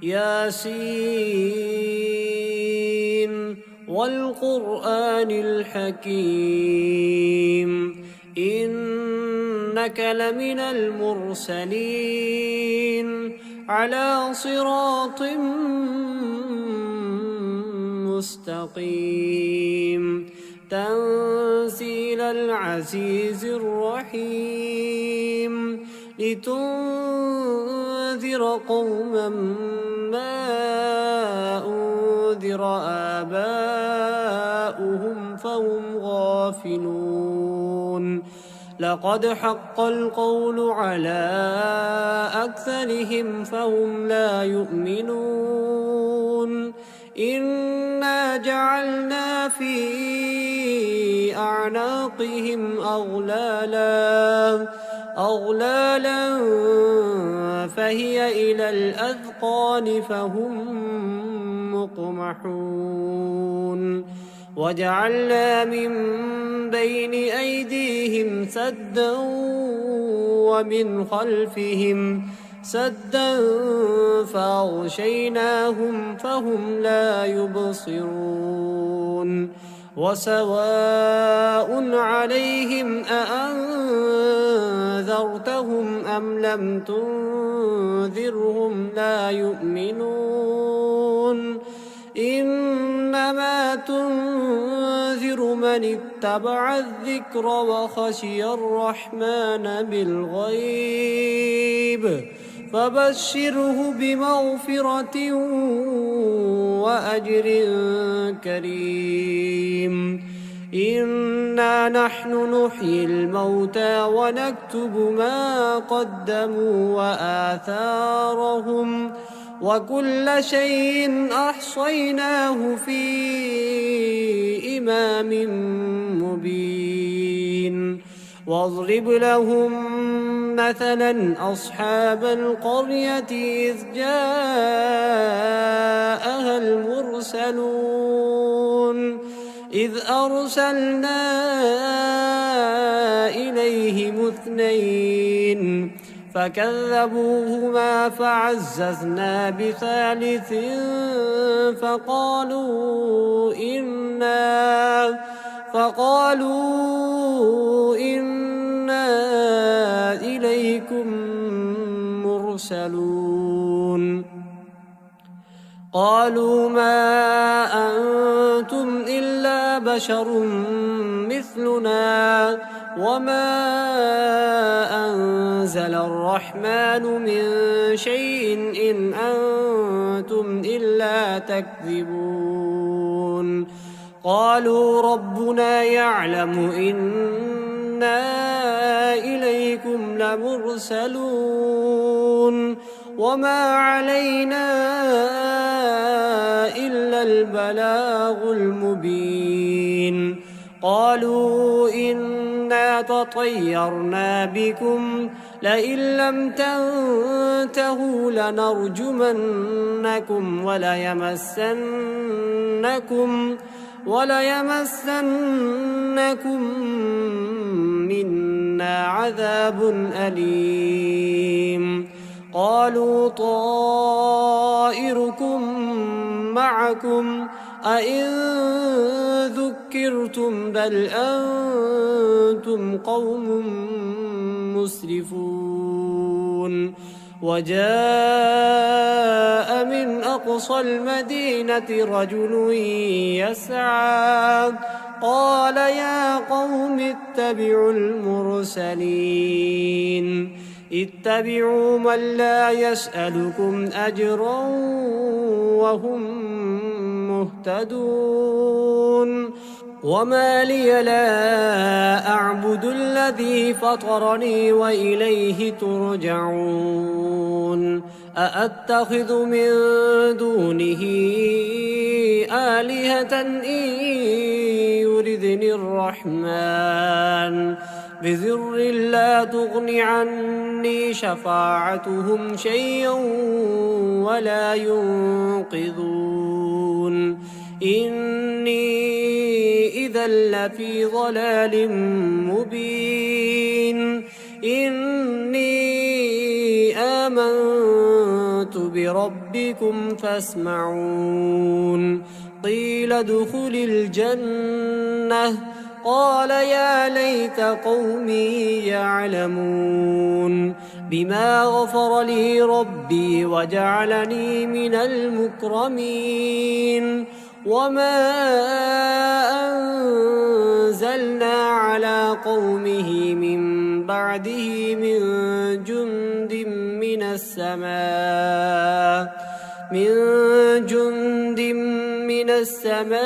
ياسين والقرآن الحكيم إنك لمن المرسلين على صراط مستقيم تنزيل العزيز الرحيم لتنذر قوما ما أنذر آباؤهم فهم غافلون لقد حق القول على أكثرهم فهم لا يؤمنون إنا جعلنا في أعناقهم أغلالا فهي إلى الأذقان فهم مقمحون وجعلنا من بين أيديهم سدا ومن خلفهم سدا فأغشيناهم فهم لا يبصرون وسواء عليهم أأنذرتهم أم لم تنذرهم لا يؤمنون إنما تنذر من اتبع الذكر وخشي الرحمن بالغيب فبشره بمغفرة وأجر كريم إنا نحن نحيي الموتى ونكتب ما قدموا وآثارهم وكل شيء أحصيناه في إمام مبين واضرب لهم مثلا أصحاب القرية إذ جاءها المرسلون إذ أرسلنا إليهم اثنين فكذبوهما فعززنا بثالث فقالوا إنا إليكم مرسلون قالوا ما أنتم إلا بشر مثلنا وما أنزل الرحمن من شيء إن أنتم إلا تكذبون قالوا ربنا يعلم إنا إليكم لمرسلون وما علينا إلا البلاغ المبين قالوا إنا تطيرنا بكم لئن لم تنتهوا لنرجمنكم وليمسنكم منا عذاب أليم قالوا طائركم معكم أئن ذكرتم بل أنتم قوم مسرفون وجاء من أقصى المدينة رجل يسعى قال يا قوم اتبعوا المرسلين اتبعوا من لا يسألكم أجرا وهم مهتدون وما لي لا أعبد الذي فطرني وإليه ترجعون أأتخذ من دونه آلهة إن يردني الرحمن بذر لا تغن عني شفاعتهم شيئا ولا ينقذون إني إذا لفي ضلال مبين إني آمنت بربكم فاسمعون قيل ادخل الجنة قال يا ليت قومي يعلمون بما غفر لي ربي وجعلني من المكرمين وما أنزلنا على قومه من بعده من جند من السماء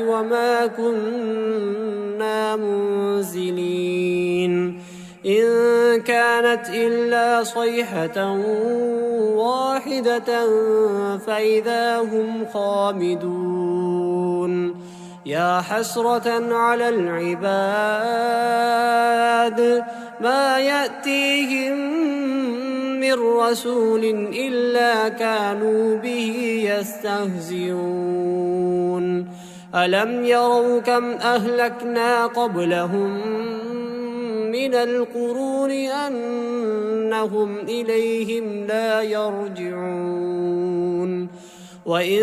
وما كنا منزلين إن كانت إلا صيحة واحدة فإذا هم خامدون يا حسرة على العباد ما يأتيهم من رسول إلا كانوا به يستهزئون ألم يروا كم أهلكنا قبلهم من القرون أنهم إليهم لا يرجعون وإن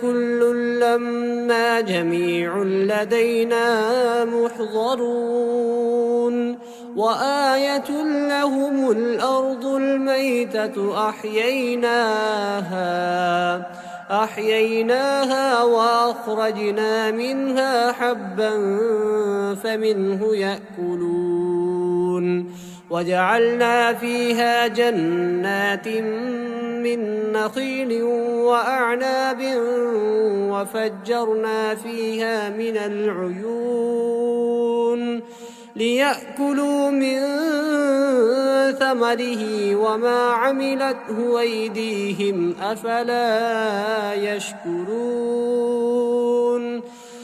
كل لما جميع لدينا محضرون وآية لهم الأرض الميتة أحييناها وأخرجنا منها حبا فمنه يأكلون وجعلنا فيها جنات من نخيل وأعناب وفجرنا فيها من العيون ليأكلوا من ثمره وما عملته أيديهم أفلا يشكرون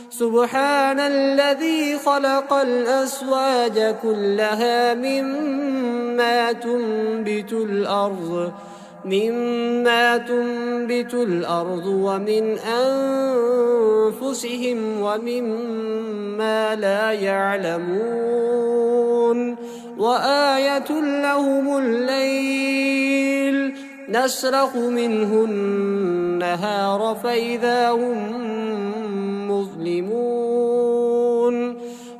سبحان الذي خلق الأزواج كلها مما تنبت الأرض ومن أنفسهم ومما لا يعلمون وآية لهم الليل نسلخ منه النهار فإذا هم مظلمون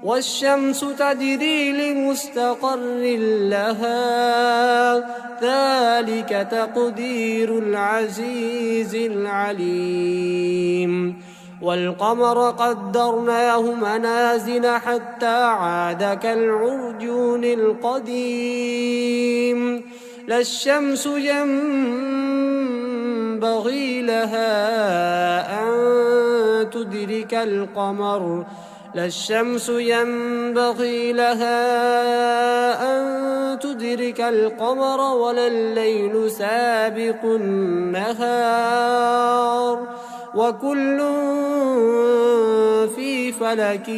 والشمس تجري لمستقر لها ذلك تقدير العزيز العليم والقمر قدرناه منازل حتى عاد كالعرجون القديم لا الشمس ينبغي لها أن تدرك القمر ولا الليل سابق النهار وكل في فلك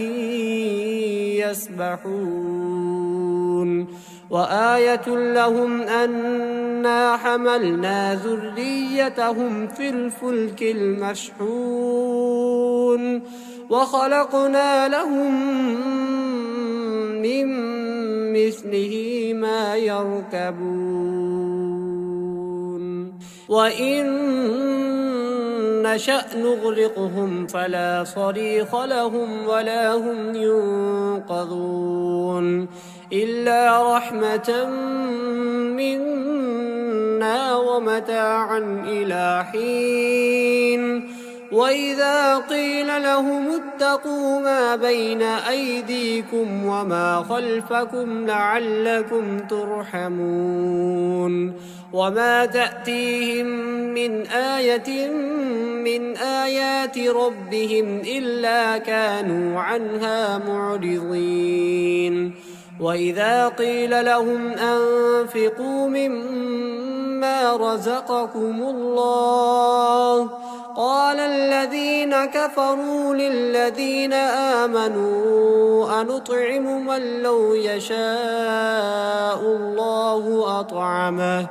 يسبحون وآية لهم أنا حملنا ذريتهم في الفلك المشحون وخلقنا لهم من مثله ما يركبون وإن نشأ نغرقهم فلا صريخ لهم ولا هم ينقذون إلا رحمة منا ومتاعا إلى حين وإذا قيل لهم اتقوا ما بين أيديكم وما خلفكم لعلكم ترحمون وما تأتيهم من آية من آيات ربهم إلا كانوا عنها معرضين وإذا قيل لهم أنفقوا مما رزقكم الله قال الذين كفروا للذين آمنوا أنطعم من لو يشاء الله أطعمه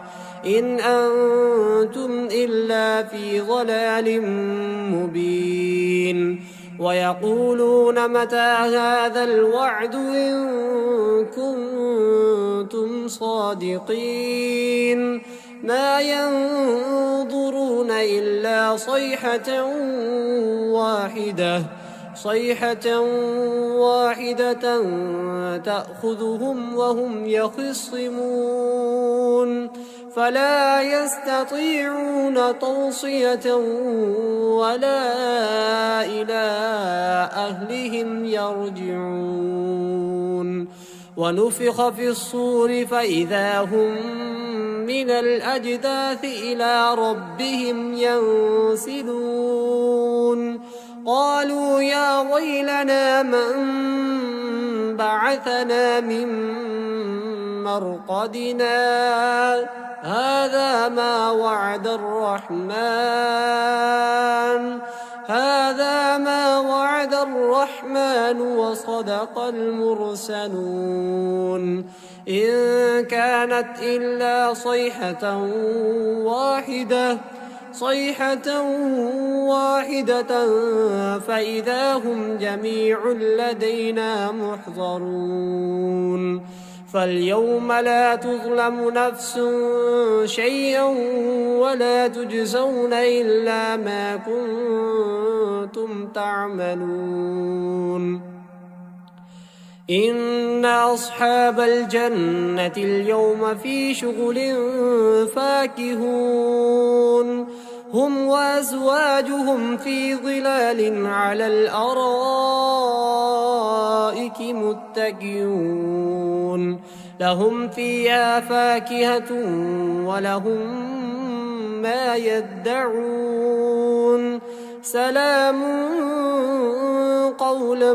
إن أنتم إلا في ضلال مبين ويقولون متى هذا الوعد إن كنتم صادقين ما ينظرون إلا صيحة واحدة تأخذهم وهم يخصمون فلا يستطيعون توصية ولا إلى أهلهم يرجعون ونفخ في الصور فإذا هم من الأجداث إلى ربهم ينسلون قالوا يا ويلنا من بعثنا من مرقدنا هذا ما وعد الرحمن وصدق المرسلون إن كانت إلا صيحة واحدة فإذا هم جميع لدينا محضرون فاليوم لا تظلم نفس شيئا ولا تجزون إلا ما كنتم تعملون إن أصحاب الجنة اليوم في شغل فاكهون هم وأزواجهم في ظلال على الأرائك متكئون لهم فيها فاكهة ولهم ما يدعون سلام قولا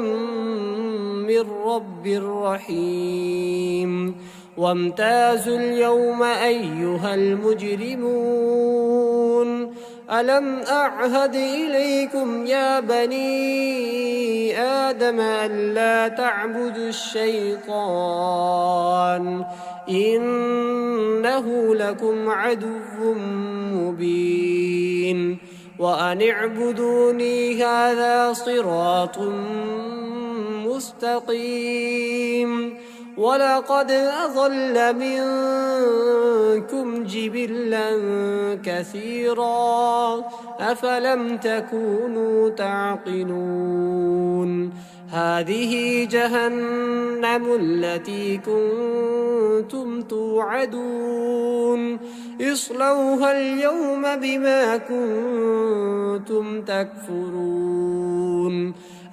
من رب رحيم وامتازوا اليوم أيها المجرمون ألم أعهد إليكم يا بني آدم ألا تعبدوا الشيطان إنه لكم عدو مبين وأن اعبدوني هذا صراط مستقيم ولقد أضل منكم جبلا كثيرا أفلم تكونوا تعقلون هذه جهنم التي كنتم توعدون اصلوها اليوم بما كنتم تكفرون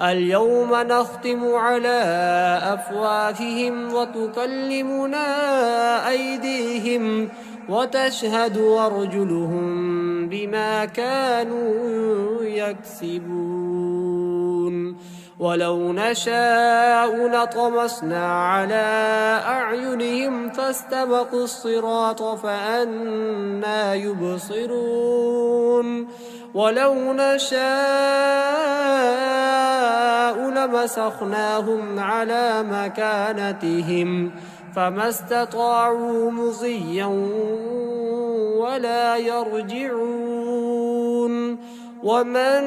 اليوم نختم على أفواههم وتكلمنا أيديهم وتشهد أرجلهم بما كانوا يكسبون ولو نشاء لطمسنا على أعينهم فاستبقوا الصراط فأنى يبصرون ولو نشاء لمسخناهم على مكانتهم فما استطاعوا مضيا ولا يرجعون ومن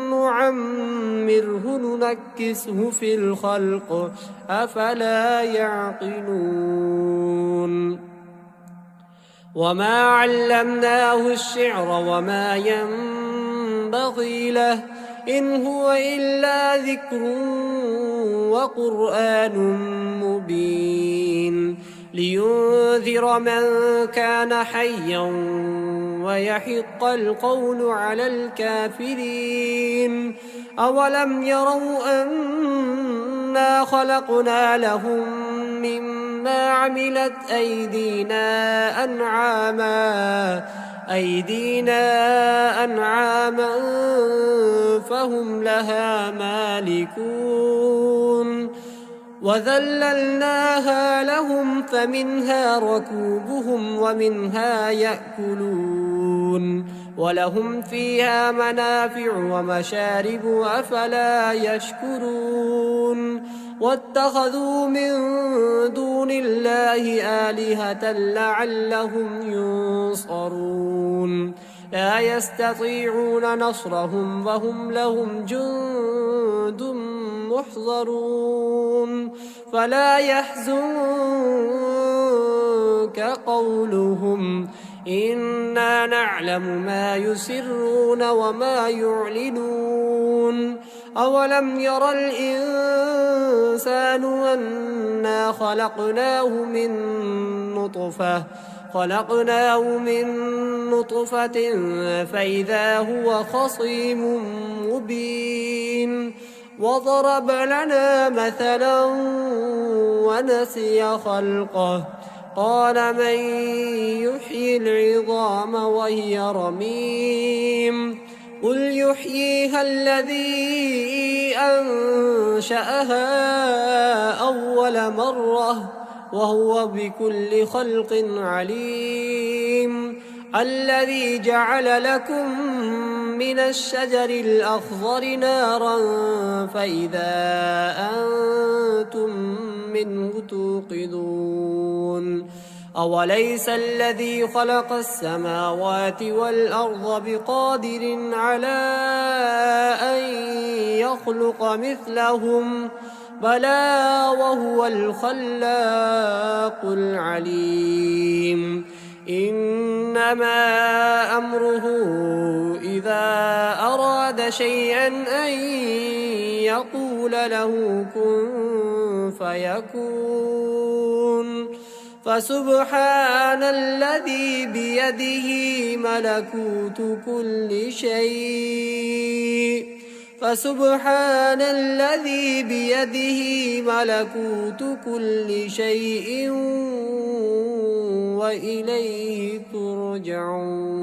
نعمره ننكسه في الخلق أفلا يعقلون وما علمناه الشعر وما ينبغي له إن هو إلا ذكر وقرآن مبين لينذر من كان حيا ويحق القول على الكافرين أولم يروا أنا خلقنا لهم مما عملت أيدينا أنعاما فهم لها مالكون وذللناها لهم فمنها ركوبهم ومنها يأكلون ولهم فيها منافع ومشارب أفلا يشكرون واتخذوا من دون الله آلهة لعلهم ينصرون لا يستطيعون نصرهم وهم لهم جند محضرون فلا يحزنك قولهم إنا نعلم ما يسرون وما يعلنون أولم ير الإنسان أنا خلقناه من نطفة فإذا هو خصيم مبين وضرب لنا مثلا ونسي خلقه قال من يحيي العظام وهي رميم قل يحييها الذي أنشأها أول مرة وهو بكل خلق عليم الذي جعل لكم من الشجر الأخضر نارا فإذا أنتم منه توقدون أوليس الذي خلق السماوات والأرض بقادر على أن يخلق مثلهم بلى وهو الخلاق العليم إنما أمره إذا أراد شيئا أن يقول له كن فيكون فسبحان الذي بيده ملكوت كل شيء وإليه ترجعون.